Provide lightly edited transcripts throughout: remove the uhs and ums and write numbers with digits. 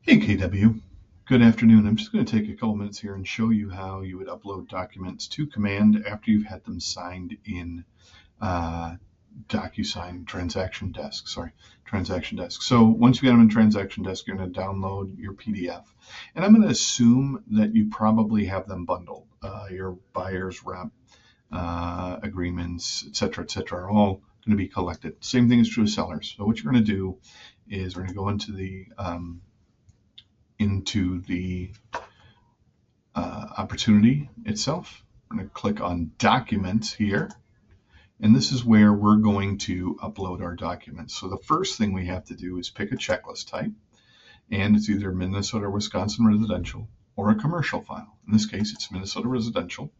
Hey KW, good afternoon. I'm just going to take a couple minutes here and show you how you would upload documents to Command after you've had them signed in uh, Docusign Transaction Desk. Transaction Desk. So once you get them in Transaction Desk, you're going to download your PDF. And I'm going to assume that you probably have them bundled. Your buyer's rep, agreements, etc., are all going to be collected. Same thing is true of sellers. So what you're going to do is we're going to go into the opportunity itself. I'm going to click on Documents here, and this is where we're going to upload our documents. So the first thing we have to do is pick a checklist type, and it's either Minnesota or Wisconsin residential or a commercial file. In this case, it's Minnesota residential.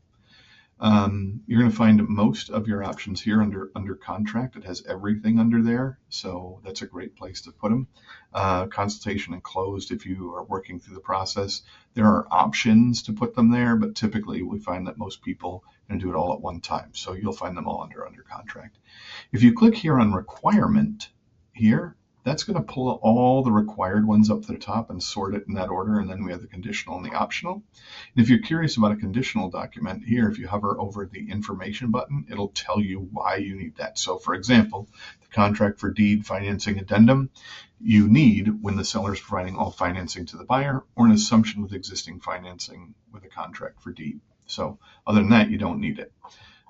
You're going to find most of your options here under contract. It has everything under there, so that's a great place to put them. Consultation and closed if you are working through the process. There are options to put them there, but typically we find that most people are going to do it all at one time, so you'll find them all under contract. If you click here on requirement here, that's going to pull all the required ones up to the top and sort it in that order, and then we have the conditional and the optional. And if you're curious about a conditional document, here, if you hover over the information button, it'll tell you why you need that. So for example, the contract for deed financing addendum, you need when the seller is providing all financing to the buyer or an assumption with existing financing with a contract for deed. So other than that, you don't need it.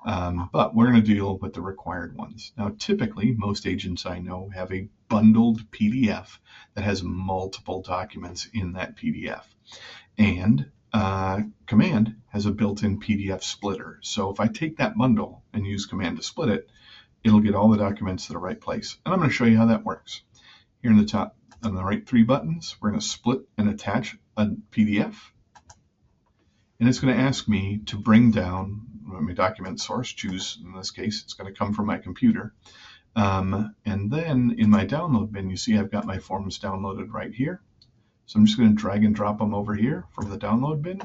But we're going to deal with the required ones. Now, typically, most agents I know have a bundled PDF that has multiple documents in that PDF. And Command has a built-in PDF splitter. So if I take that bundle and use Command to split it, it'll get all the documents to the right place. And I'm going to show you how that works. Here in the top, on the right three buttons, we're going to split and attach a PDF. And it's going to ask me to bring down my document source. Choose, in this case, it's going to come from my computer. And then in my download bin, you see I've got my forms downloaded right here. So I'm just going to drag and drop them over here from the download bin.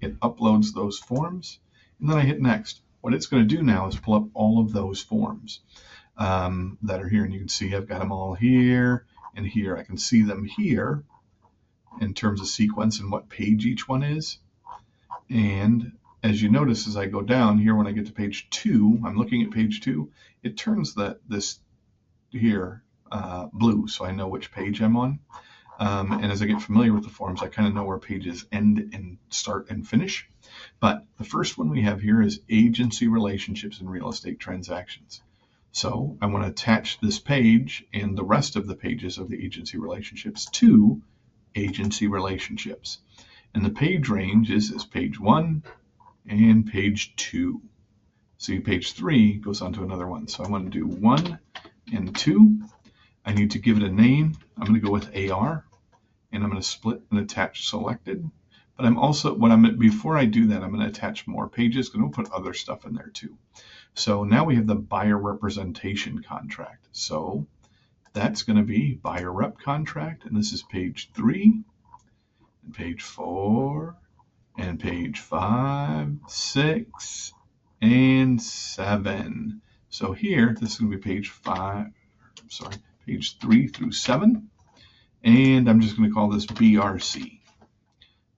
It uploads those forms, and then I hit next. What it's going to do now is pull up all of those forms that are here. And you can see I've got them all here and here. I can see them here in terms of sequence and what page each one is. And as you notice, as I go down here, when I get to page 2, I'm looking at page 2, it turns this here blue, so I know which page I'm on. And as I get familiar with the forms, I kind of know where pages end and start and finish. But the first one we have here is agency relationships and real estate transactions. So I want to attach this page and the rest of the pages of the agency relationships to agency relationships. And the page range is page 1 and page 2. See, page 3 goes on to another one. So I want to do 1 and 2. I need to give it a name. I'm going to go with AR, and I'm going to split and attach selected. But I'm also, before I do that, I'm going to attach more pages, because I'm going to put other stuff in there too. So now we have the buyer representation contract. So that's going to be buyer rep contract, and this is page 3. Page 4 and page 5, 6, and 7. So here, this is going to be page 3 through 7. And I'm just going to call this BRC.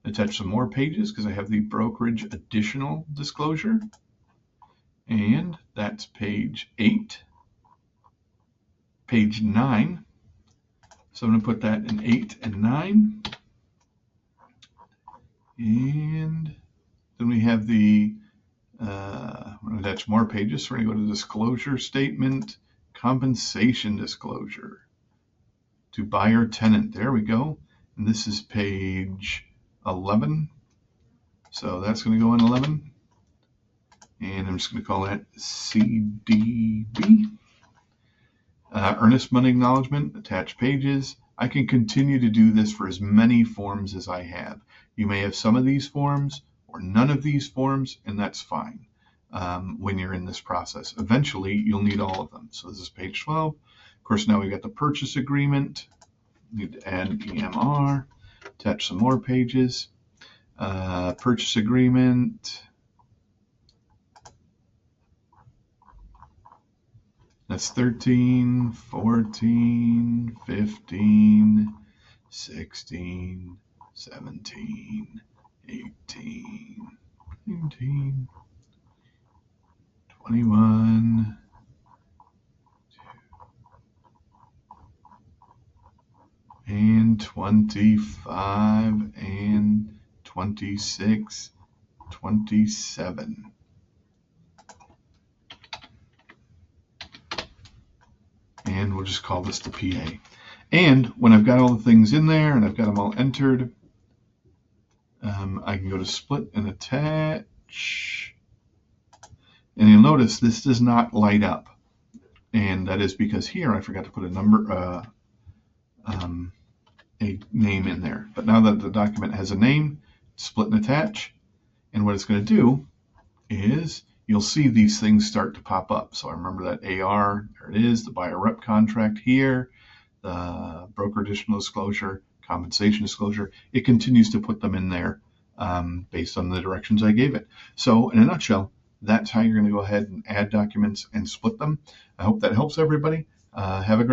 Attach some more pages because I have the brokerage additional disclosure. And that's page 8, page 9. So I'm going to put that in 8 and 9. And then we have the, I'm going to attach more pages. So we're going to go to disclosure statement, compensation disclosure to buyer tenant. There we go. And this is page 11. So that's going to go in 11. And I'm just going to call that CDB. Earnest money acknowledgement, attach pages. I can continue to do this for as many forms as I have. You may have some of these forms or none of these forms, and that's fine when you're in this process. Eventually, you'll need all of them. So this is page 12. Of course, now we've got the purchase agreement. Need to add EMR, attach some more pages. Purchase agreement. That's 13, 14, 15, 16, 17, 18, 19, 21, and 25, and 26, 27. And we'll just call this the PA. And when I've got all the things in there and I've got them all entered, I can go to split and attach. And you'll notice this does not light up. And that is because here I forgot to put a number, a name in there. But now that the document has a name, split and attach. And what it's going to do is you'll see these things start to pop up. So I remember that AR, there it is, the buyer rep contract here, the broker additional disclosure, compensation disclosure. It continues to put them in there based on the directions I gave it. So in a nutshell, that's how you're going to go ahead and add documents and split them. I hope that helps everybody. Have a great